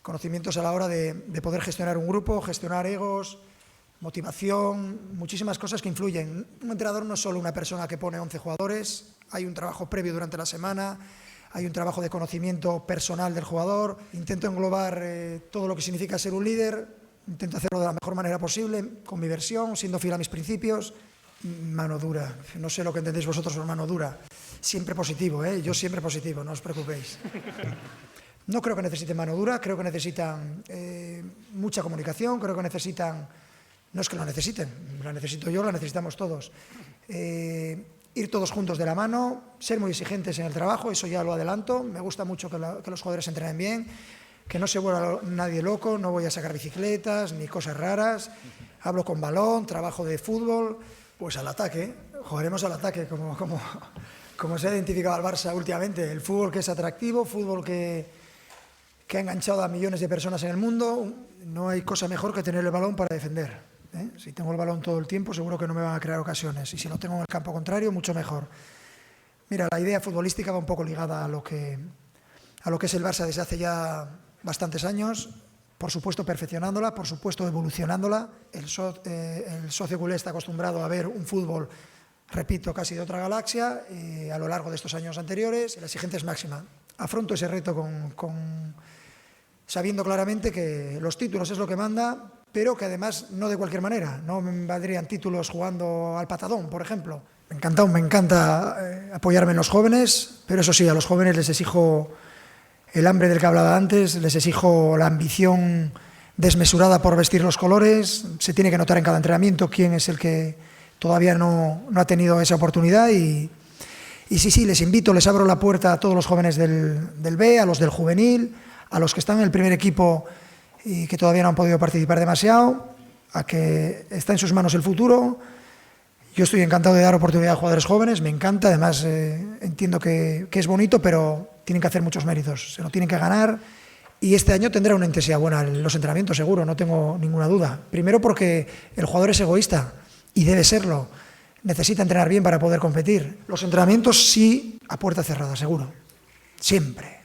conocimientos a la hora de poder gestionar un grupo, gestionar egos, motivación, muchísimas cosas que influyen. Un entrenador no es solo una persona que pone 11 jugadores, hay un trabajo previo durante la semana, hay un trabajo de conocimiento personal del jugador. Intento englobar todo lo que significa ser un líder, intento hacerlo de la mejor manera posible, con mi versión, siendo fiel a mis principios. Mano dura, no sé lo que entendéis vosotros por mano dura. Siempre positivo, yo siempre positivo, no os preocupéis. No creo que necesiten mano dura, creo que necesitan mucha comunicación, creo que necesitan, no es que lo necesiten, la necesito yo, la necesitamos todos. Ir todos juntos de la mano, ser muy exigentes en el trabajo, eso ya lo adelanto. Me gusta mucho que los jugadores entrenen bien, que no se vuelva nadie loco, no voy a sacar bicicletas ni cosas raras. Hablo con balón, trabajo de fútbol, pues al ataque, jugaremos al ataque, como se ha identificado al Barça últimamente. El fútbol que es atractivo, fútbol que ha enganchado a millones de personas en el mundo. No hay cosa mejor que tener el balón para defender. Si tengo el balón todo el tiempo, seguro que no me van a crear ocasiones. Y si lo tengo en el campo contrario, mucho mejor. Mira, la idea futbolística va un poco ligada a lo que es el Barça desde hace ya bastantes años. Por supuesto, perfeccionándola, por supuesto, evolucionándola. El socio culé está acostumbrado a ver un fútbol, repito, casi de otra galaxia, a lo largo de estos años anteriores. La exigencia es máxima. Afronto ese reto sabiendo claramente que los títulos es lo que manda, pero que además no de cualquier manera. No me valdrían títulos jugando al patadón, por ejemplo. Me encanta apoyarme en los jóvenes, pero eso sí, a los jóvenes les exijo el hambre del que hablaba antes, les exijo la ambición desmesurada por vestir los colores. Se tiene que notar en cada entrenamiento quién es el que todavía no ha tenido esa oportunidad y sí, les invito, les abro la puerta a todos los jóvenes del B, a los del juvenil, a los que están en el primer equipo y que todavía no han podido participar demasiado, a que está en sus manos el futuro. Yo estoy encantado de dar oportunidad a jugadores jóvenes, me encanta, además entiendo que es bonito, pero tienen que hacer muchos méritos, se lo tienen que ganar y este año tendrá una intensidad buena en los entrenamientos, seguro, no tengo ninguna duda. Primero porque el jugador es egoísta y debe serlo, necesita entrenar bien para poder competir. Los entrenamientos sí a puerta cerrada, seguro, siempre.